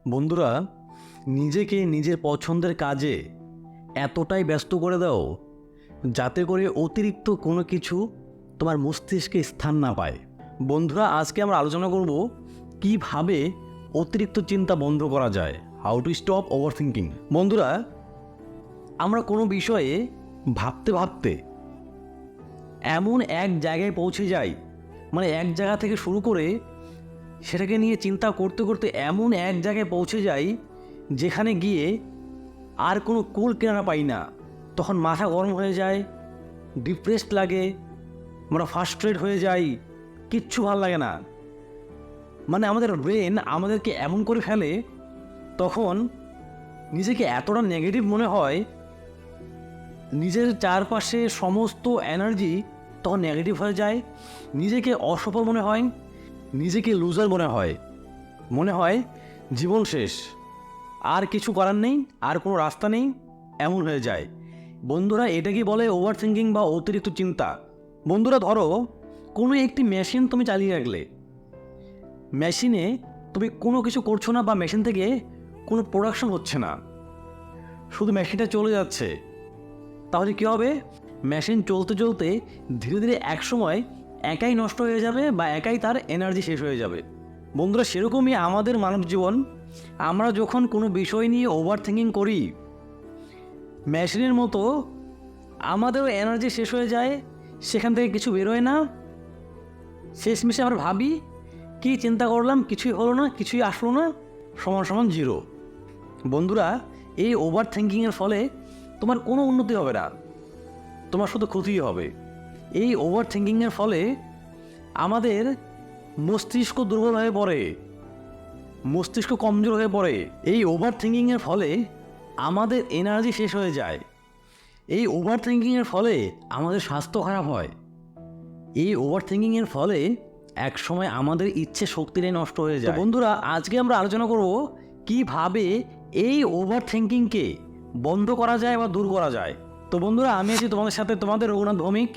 বন্ধুরা, নিজেকে নিজের পছন্দের কাজে এতটাই ব্যস্ত করে দাও যাতে করে অতিরিক্ত কোনো কিছু তোমার মস্তিষ্কে স্থান না পায়। বন্ধুরা, আজকে আমরা আলোচনা করব কিভাবে অতিরিক্ত চিন্তা বন্ধ করা যায়, how to stop over thinking. বন্ধুরা, আমরা কোনো বিষয়ে ভাবতে ভাবতে এমন এক জায়গায় পৌঁছে যাই, মানে এক জায়গা থেকে শুরু করে সেটাকে নিয়ে চিন্তা করতে করতে এমন এক জায়গায় পৌঁছে যাই যেখানে গিয়ে আর কোনো কুল কিনারা পাই না। তখন মাথা গরম হয়ে যায়, ডিপ্রেসড লাগে, আমরা ফার্স্ট্রেট হয়ে যাই, কিচ্ছু ভালো লাগে না। মানে আমাদের ব্রেন আমাদেরকে এমন করে ফেলে, তখন নিজেকে এতটা নেগেটিভ মনে হয়, নিজের চারপাশে সমস্ত এনার্জি তখন নেগেটিভ হয়ে যায়, নিজেকে অসফল মনে হয়, নিজেকে লুজার মনে হয় জীবন শেষ, আর কিছু করার নেই, আর কোনো রাস্তা নেই, এমন হয়ে যায়। বন্ধুরা, এটাকে বলে ওভার থিঙ্কিং বা অতিরিক্ত চিন্তা। বন্ধুরা, ধরো কোনো একটি মেশিন তুমি চালিয়ে রাখলে, মেশিনে তুমি কোনো কিছু করছো না বা মেশিন থেকে কোনো প্রোডাকশন হচ্ছে না, শুধু মেশিনটা চলে যাচ্ছে। তাহলে কী হবে? মেশিন চলতে চলতে ধীরে ধীরে একসময় একাই নষ্ট হয়ে যাবে বা একাই তার এনার্জি শেষ হয়ে যাবে। বন্ধুরা, সেরকমই আমাদের মানব জীবন। আমরা যখন কোনো বিষয় নিয়ে ওভার থিঙ্কিং করি, মেশিনের মতো আমাদেরও এনার্জি শেষ হয়ে যায়, সেখান থেকে কিছু বেরোয় না। শেষমেশে আমরা ভাবি কী চিন্তা করলাম, কিছুই হলো না, কিছুই আসলো না, সমান সমান জিরো। বন্ধুরা, এই ওভার থিঙ্কিংয়ের ফলে তোমার কোনো উন্নতি হবে না, তোমার শুধু ক্ষতিই হবে। এই ওভার থিঙ্কিংয়ের ফলে আমাদের মস্তিষ্ক দুর্বল হয়ে পড়ে, মস্তিষ্ক কমজোর হয়ে পড়ে। এই ওভার থিঙ্কিংয়ের ফলে আমাদের এনার্জি শেষ হয়ে যায়। এই ওভার থিঙ্কিংয়ের ফলে আমাদের স্বাস্থ্য খারাপ হয়। এই ওভার থিঙ্কিংয়ের ফলে একসময় আমাদের ইচ্ছে শক্তিটাই নষ্ট হয়ে যায়। বন্ধুরা, আজকে আমরা আলোচনা করব কিভাবে এই ওভার থিঙ্কিংকে বন্ধ করা যায় বা দূর করা যায়। তো বন্ধুরা, আমি আছি তোমাদের সাথে, তোমাদের রঘুনাথ ভৌমিক।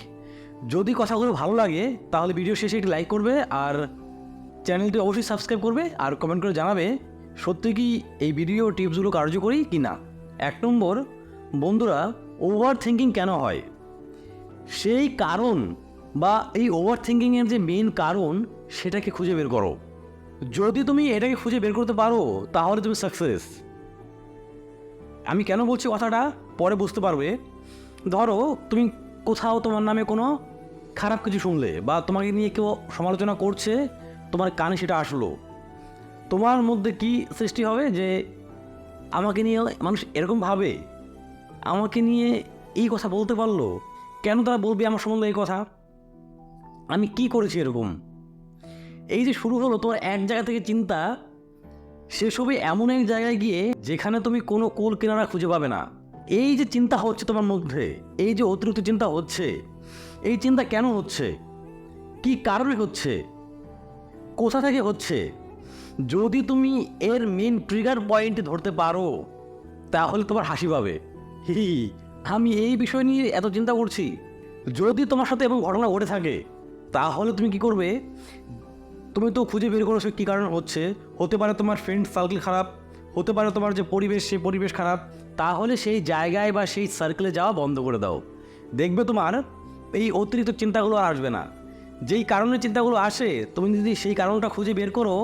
যদি কথাগুলো ভালো লাগে তাহলে ভিডিও শেষে একটি লাইক করবে, আর চ্যানেলটি অবশ্যই সাবস্ক্রাইব করবে, আর কমেন্ট করে জানাবে সত্যি কি এই ভিডিও টিপসগুলো কার্যকরী কি না। 1 নম্বর, বন্ধুরা, ওভার থিঙ্কিং কেন হয় সেই কারণ বা এই ওভার থিঙ্কিংয়ের যে মেন কারণ সেটাকে খুঁজে বের করো। যদি তুমি এটাকে খুঁজে বের করতে পারো তাহলে তুমি সাকসেস। আমি কেন বলছি কথাটা পরে বুঝতে পারবে। ধরো তুমি কোথাও তোমার নামে কোনো খারাপ কিছু শুনলে বা তোমাকে নিয়ে কেউ সমালোচনা করছে, তোমার কানে সেটা আসলো, তোমার মধ্যে কি সৃষ্টি হবে যে আমাকে নিয়ে মানুষ এরকম ভাবে, আমাকে নিয়ে এই কথা বলতে পারলো, কেন তারা বলবে আমার সম্বন্ধে এই কথা, আমি কি করেছি এরকম। এই যে শুরু হলো তোমার এক জায়গা থেকে চিন্তা, শেষ হবে এমন এক জায়গায় গিয়ে যেখানে তুমি কোনো কোল কিনারা খুঁজে পাবে না। এই যে চিন্তা হচ্ছে তোমার মধ্যে, এই যে অতিরিক্ত চিন্তা হচ্ছে, এই চিন্তা কেন হচ্ছে, কি কারণে হচ্ছে, কোথা থেকে হচ্ছে, যদি তুমি এর মেন ট্রিগার পয়েন্ট ধরতে পারো তাহলে তোমার হাসি পাবে। আমি এই বিষয় নিয়ে এত চিন্তা করছি। যদি তোমার সাথে এমন ঘটনা ঘটে থাকে তাহলে তুমি কি করবে? তুমি তো খুঁজে বের করেছো কী কারণে হচ্ছে। হতে পারে তোমার ফ্রেন্ড সার্কেল খারাপ, হতে পারে তোমার যে পরিবেশ সেই পরিবেশ খারাপ। তাহলে সেই জায়গায় বা সেই সার্কেলে যাওয়া বন্ধ করে দাও, দেখবে তোমার এই অতিরিক্ত চিন্তাগুলো আর আসবে না। যেই কারণে চিন্তাগুলো আসে, তুমি যদি সেই কারণটা খুঁজে বের করো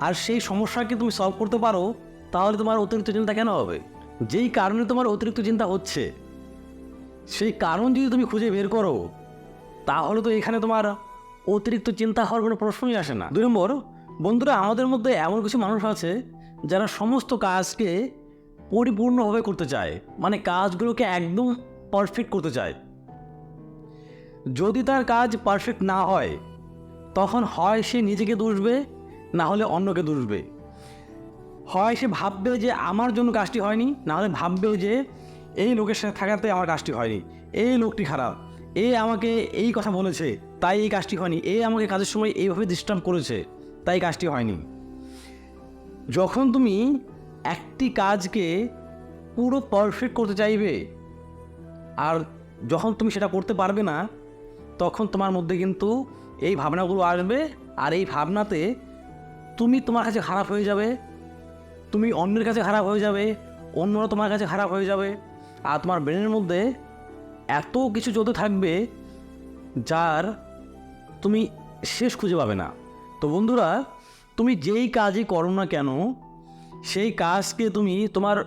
আর সেই সমস্যাকে তুমি সলভ করতে পারো, তাহলে তোমার অতিরিক্ত চিন্তা কেন হবে? যেই কারণে তোমার অতিরিক্ত চিন্তা হচ্ছে সেই কারণ যদি তুমি খুঁজে বের করো তাহলে তো এখানে তোমার অতিরিক্ত চিন্তা হওয়ার কোনো প্রশ্নই আসে না। 2 নম্বর, বন্ধুরা, আমাদের মধ্যে এমন কিছু মানুষ আছে যারা সমস্ত কাজকে পরিপূর্ণভাবে করতে চায়, মানে কাজগুলোকে একদম পারফেক্ট করতে চায়। যদি তার কাজ পারফেক্ট না হয় তখন হয় সে নিজেকে দুষবে, না হলে অন্যকে দুষবে। হয় সে ভাববে যে আমার জন্য কাজটি হয়নি, না হলে ভাববে যে এই লোকের সাথে থাকাতে আমার কাজটি হয়নি, এই লোকটি খারাপ, এ আমাকে এই কথা বলেছে তাই এই কাজটি হয়নি, এ আমাকে কাজের সময় এইভাবে ডিস্টার্ব করেছে তাই কাজটি হয়নি। যখন তুমি একটি কাজকে পুরো পারফেক্ট করতে চাইবে আর যখন তুমি সেটা করতে পারবে না, তখন তোমার মধ্যে কিন্তু এই ভাবনাগুলো আসবে, আর এই ভাবনাতে তুমি তোমার কাছে খারাপ হয়ে যাবে, তুমি অন্যের কাছে খারাপ হয়ে যাবে, অন্যরা তোমার কাছে খারাপ হয়ে যাবে, আর তোমার ব্রেনের মধ্যে এত কিছু চলতে থাকবে যার তুমি শেষ খুঁজে পাবে না। তো বন্ধুরা, তুমি যেই কাজই করো না কেন, সেই কাজকে তুমি তোমার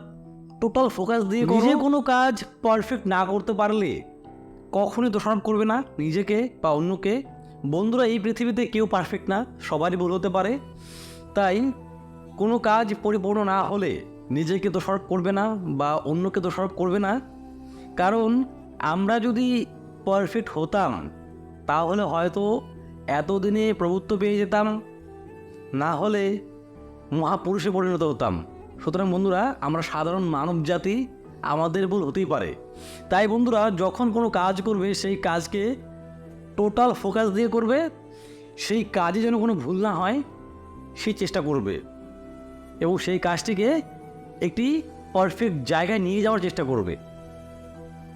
টোটাল ফোকাস দিয়ে করো। নিজে কোনো কাজ পারফেক্ট না করতে পারলে কখনোই দোষারোপ করবে না নিজেকে বা অন্যকে। বন্ধুরা, এই পৃথিবীতে কেউ পারফেক্ট না, সবারই ভুল হতে পারে। তাই কোনো কাজ পরিপূর্ণ না হলে নিজেকে দোষারোপ করবে না বা অন্যকে দোষারোপ করবে না। কারণ আমরা যদি পারফেক্ট হতাম তাহলে হয়তো এতদিনে প্রভুত্ব পেয়ে যেতাম, না হলে মহাপুরুষে পরিণত হতাম। সুতরাং বন্ধুরা, আমরা সাধারণ মানব জাতি, আমাদের ভুল হতেই পারে। তাই বন্ধুরা, যখন কোনো কাজ করবে সেই কাজকে টোটাল ফোকাস দিয়ে করবে, সেই কাজে যেন কোনো ভুল না হয় সেই চেষ্টা করবে, এবং সেই কাজটিকে একটি পারফেক্ট জায়গায় নিয়ে যাওয়ার চেষ্টা করবে।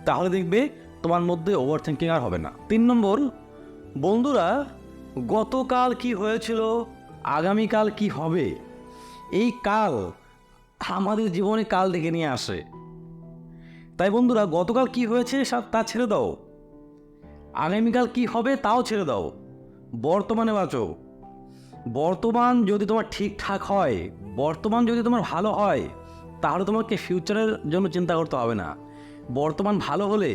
তাহলে দেখবে তোমার মধ্যে ওভার থিঙ্কিং আর হবে না। 3 নম্বর, বন্ধুরা, গতকাল কি হয়েছিল, আগামীকাল কি হবে, এই কাল আমাদের জীবনে কাল ডেকে নিয়ে আসে। তাই বন্ধুরা, গতকাল কি হয়েছে তা ছেড়ে দাও, আগামীকাল কি হবে তাও ছেড়ে দাও, বর্তমানে বাঁচো। বর্তমান যদি তোমার ঠিকঠাক হয়, বর্তমান যদি তোমার ভালো হয়, তাহলে তোমাকে ফিউচারের জন্য চিন্তা করতে হবে না। বর্তমান ভালো হলে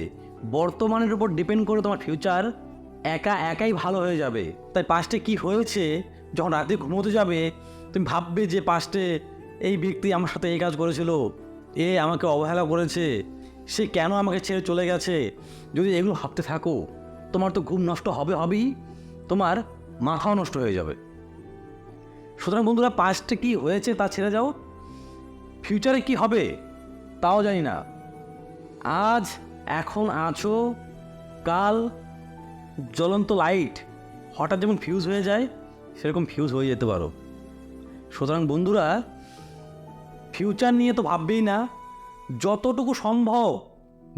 বর্তমানের উপর ডিপেন্ড করে তোমার ফিউচার একাই ভালো হয়ে যাবে। তাই পাস্টে কি হয়েছে যখন রাতে ঘুমোতে যাবে, তুমি ভাববে যে পাস্টে এই ব্যক্তি আমার সাথে এই কাজ করেছিল, এ আমাকে অবহেলা করেছে, সে কেন আমাকে ছেড়ে চলে গেছে। যদি এগুলো ভাবতে থাকো, তোমার তো ঘুম নষ্ট হবেই, তোমার মাথাও নষ্ট হয়ে যাবে। সুতরাং বন্ধুরা, পাস্টে কি হয়েছে তা ছেড়ে যাও, ফিউচারে কি হবে তাও জানি না। আজ এখন আছো, কাল জ্বলন্ত লাইট হঠাৎ যেমন ফিউজ হয়ে যায়, সেরকম ফিউজ হয়ে যেতে পারো। সুতরাং বন্ধুরা, ফিউচার নিয়ে তো ভাববেই না, যতটুকু সম্ভব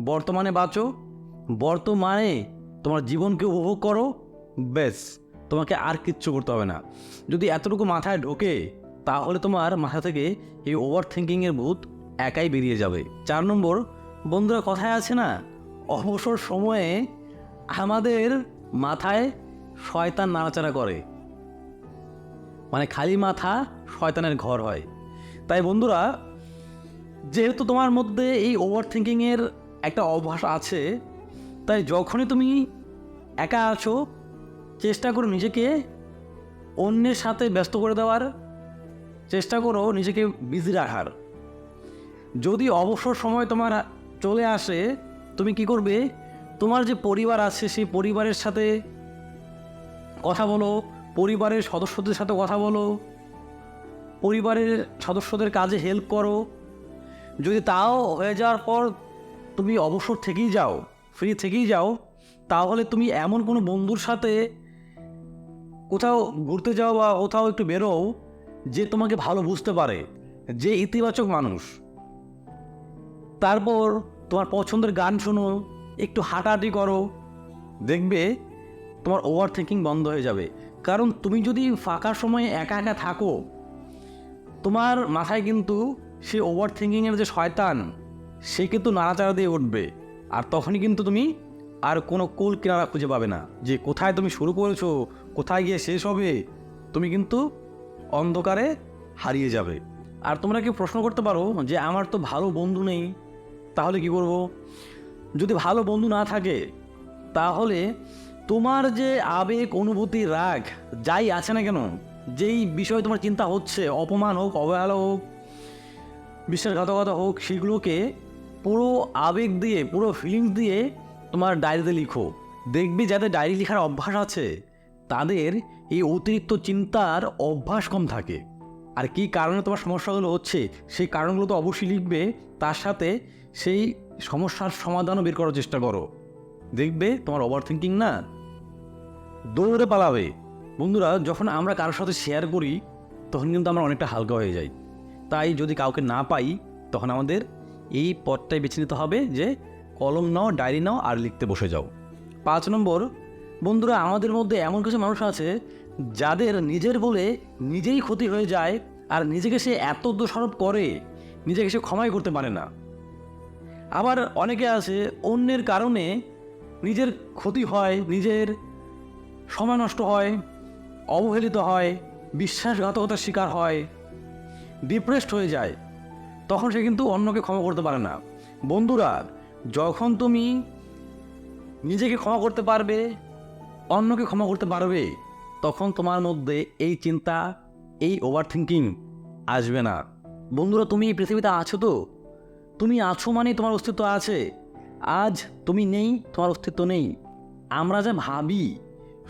বর্তমানে বাঁচো, বর্তমানে তোমার জীবনকে উপভোগ করো, ব্যাস, তোমাকে আর কিচ্ছু করতে হবে না। যদি এতটুকু মাথায় ঢোকে, তাহলে তোমার মাথা থেকে এই ওভার থিঙ্কিংয়ের ভূত একাই বেরিয়ে যাবে। 4 নম্বর, বন্ধুরা, কথায় আছে না, অবসর সময়ে আমাদের মাথায় শয়তান নাড়াচাড়া করে, মানে খালি মাথা শয়তানের ঘর হয়। তাই বন্ধুরা, যেহেতু তোমার মধ্যে এই ওভার থিঙ্কিংয়ের একটা অভ্যাস আছে, তাই যখনই তুমি একা আছো, চেষ্টা করো নিজেকে অন্যের সাথে ব্যস্ত করে দেওয়ার, চেষ্টা করো নিজেকে বিজি রাখার। যদি অবসর সময় তোমার চলে আসে, তুমি কি করবে, তোমার যে পরিবার আছে সেই পরিবারের সাথে কথা বলো, পরিবারের সদস্যদের সাথে কথা বলো, পরিবারের সদস্যদের কাজে হেল্প করো। যদি তাও হয়ে যাওয়ার পর তুমি অবসর থেকেই যাও, ফ্রি থেকেই যাও, তাহলে তুমি এমন কোনো বন্ধুর সাথে কোথাও ঘুরতে যাও বা কোথাও একটু বেরোও, যে তোমাকে ভালো বুঝতে পারে, যে ইতিবাচক মানুষ। তারপর তোমার পছন্দের গান শোনো, একটু হাঁটাহাঁটি করো, দেখবে তোমার ওভার থিঙ্কিং বন্ধ হয়ে যাবে। কারণ তুমি যদি ফাঁকা সময়ে একা একা থাকো, তোমার মাথায় কিন্তু সে ওভার থিঙ্কিংয়ের যে শয়তান, সে কিন্তু নাড়াচাড়া দিয়ে উঠবে। আর তখনই কিন্তু তুমি আর কোনো কুল কিনারা খুঁজে পাবে না, যে কোথায় তুমি শুরু করেছো, কোথায় গিয়ে শেষ হবে। তুমি কিন্তু অন্ধকারে হারিয়ে যাবে। আর তোমরা কি প্রশ্ন করতে পারো যে আমার তো ভালো বন্ধু নেই, তাহলে কি করব? যদি ভালো বন্ধু না থাকে, তাহলে তোমার যে আবেগ, অনুভূতি, রাগ যাই আছে না কেন, যেই বিষয়ে তোমার চিন্তা হচ্ছে, অপমান হোক, অবহেলা হোক, বিশ্বাসঘাতকতা হোক, সেগুলোকে পুরো আবেগ দিয়ে, পুরো ফিলিংস দিয়ে তোমার ডায়েরিতে লিখো। দেখবি যাদের ডায়েরি লেখার অভ্যাস আছে, তাদের এই অতিরিক্ত চিন্তার অভ্যাস কম থাকে। আর কী কারণে তোমার সমস্যাগুলো হচ্ছে, সেই কারণগুলো তো অবশ্যই লিখবে, তার সাথে সেই সমস্যার সমাধানও বের করার চেষ্টা করো। দেখবে তোমার ওভার থিঙ্কিং না দৌড়ে পালাবে। বন্ধুরা, যখন আমরা কারোর সাথে শেয়ার করি, তখন কিন্তু আমরা অনেকটা হালকা হয়ে যাই। তাই যদি কাউকে না পাই, তখন আমাদের এই পথটাই বেছে নিতে হবে যে কলম নাও, ডায়েরি নাও, আর লিখতে বসে যাও। 5 নম্বর, বন্ধুরা, আমাদের মধ্যে এমন কিছু মানুষ আছে যাদের নিজের বলে নিজেই ক্ষতি হয়ে যায়, আর নিজেকে সে এত দোষারোপ করে, নিজেকে সে ক্ষমাই করতে পারে না। আবার অনেকে আছে অন্যের কারণে নিজের ক্ষতি হয়, নিজের সময় নষ্ট হয়, অবহেলিত হয়, বিশ্বাসঘাতকতার শিকার হয়, ডিপ্রেসড হয়ে যায়, তখন সে কিন্তু অন্যকে ক্ষমা করতে পারে না। বন্ধুরা, যখন তুমি নিজেকে ক্ষমা করতে পারবে, অন্যকে ক্ষমা করতে পারবে, তখন তোমার মধ্যে এই চিন্তা, এই ওভার থিঙ্কিং আসবে না। বন্ধুরা, তুমি এই পৃথিবীতে আছো তো, তুমি আছো মানে তোমার অস্তিত্ব আছে। আজ তুমি নেই, তোমার অস্তিত্ব নেই। আমরা যা ভাবি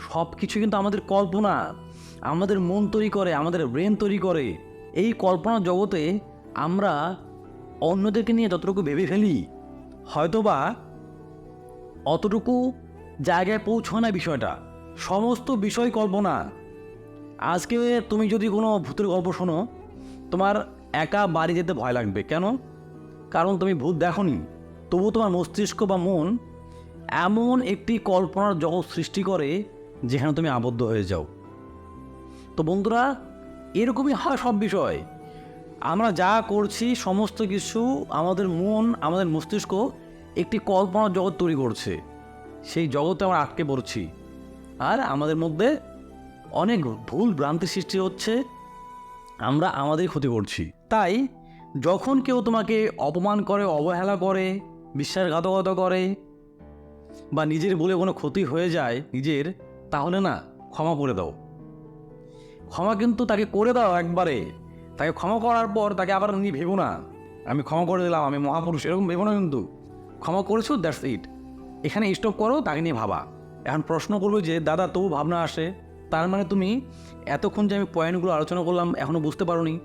সব কিছু কিন্তু আমাদের কল্পনা, আমাদের মন তৈরি করে, আমাদের ব্রেন তৈরি করে। এই কল্পনার জগতে আমরা অন্যদেরকে নিয়ে যতটুকু ভেবে ফেলি, হয়তোবা অতটুকু জায়গায় পৌঁছয় না বিষয়টা। সমস্ত বিষয় কল্পনা। আজকে তুমি যদি কোনো ভূতের গল্প শোনো, তোমার একা বাড়ি যেতে ভয় লাগবে। কেন? কারণ তুমি ভূত দেখোনি, তবু তোমার মস্তিষ্ক বা মন এমন একটি কল্পনার জগৎ সৃষ্টি করে যেখানে তুমি আবদ্ধ হয়ে যাও। তো বন্ধুরা, এরকমই হয় সব বিষয়। আমরা যা করছি সমস্ত কিছু আমাদের মন, আমাদের মস্তিষ্ক একটি কল্পনার জগৎ তৈরি করছে। সেই জগতে আমরা আটকে পড়ছি, আর আমাদের মধ্যে অনেক ভুল ভ্রান্তি সৃষ্টি হচ্ছে, আমরা আমাদের ক্ষতি করছি। তাই যখন কেউ তোমাকে অপমান করে, অবহেলা করে, বিশ্বাসঘাতকতা করে, বা নিজের বলে কোনো ক্ষতি হয়ে যায় নিজের, তাহলে না, ক্ষমা করে দাও। ক্ষমা কিন্তু তাকে করে দাও একবারে। তাকে ক্ষমা করার পর তাকে আবার নিয়ে ভেবো না আমি ক্ষমা করে দিলাম, আমি মহাপুরুষ, এরকম ভেবো না। কিন্তু ক্ষমা করেছো, দ্যাটস ইট, এখানে স্টপ করো, তাকে নিয়ে ভাবা। এখন প্রশ্ন করবে যে দাদা, তবু ভাবনা আসে, তার মানে তুমি এতক্ষণ যে আমি পয়েন্টগুলো আলোচনা করলাম এখনও বুঝতে পারোনি।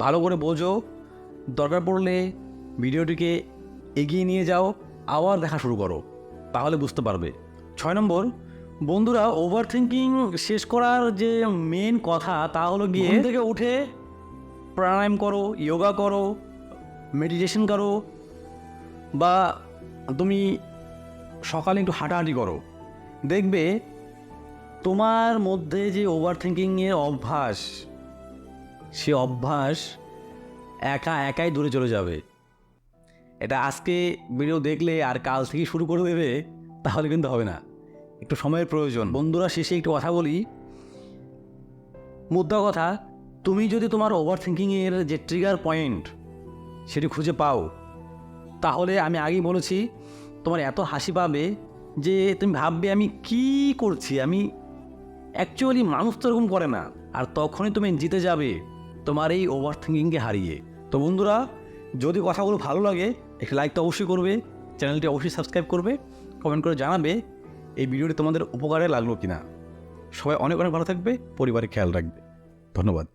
ভালো করে বোঝো, দরকার পড়লে ভিডিওটিকে এগিয়ে নিয়ে যাও, আবার দেখা শুরু করো, তাহলে বুঝতে পারবে। 6 নম্বর, বন্ধুরা, ওভার থিঙ্কিং শেষ করার যে মেন কথা, তা হলো গিয়ে ঘুম থেকে উঠে প্রাণায়াম করো, যোগা করো, মেডিটেশন করো, বা তুমি সকালে একটু হাঁটাহাঁটি করো। দেখবে তোমার মধ্যে যে ওভার থিঙ্কিংয়ের অভ্যাস, সে অভ্যাস একাই দূরে চলে যাবে। এটা আজকে ভিডিও দেখলে আর কাল থেকে শুরু করে দেবে তাহলে কিন্তু হবে না, একটু সময়ের প্রয়োজন। বন্ধুরা, শেষে একটু কথা বলি, মুদ্রা কথা, তুমি যদি তোমার ওভার থিঙ্কিংয়ের যে ট্রিগার পয়েন্ট সেটি খুঁজে পাও, তাহলে আমি আগেই বলেছি, তোমার এত হাসি পাবে যে তুমি ভাববে আমি কি করছি, আমি অ্যাকচুয়ালি মানুষ তো এরকম করে না। আর তখনই তুমি জিতে যাবে তোমার এই ওভার থিঙ্কিংকে হারিয়ে। তো বন্ধুরা, যদি কথাগুলো ভালো লাগে একটা লাইক তো অবশ্যই করবে, চ্যানেলটি অবশ্যই সাবস্ক্রাইব করবে, কমেন্ট করে জানাবে এই ভিডিওটি তোমাদের উপকারে লাগলো কিনা। সবাই অনেক অনেক ভালো থাকবে, পরিবারের খেয়াল রাখবে। ধন্যবাদ।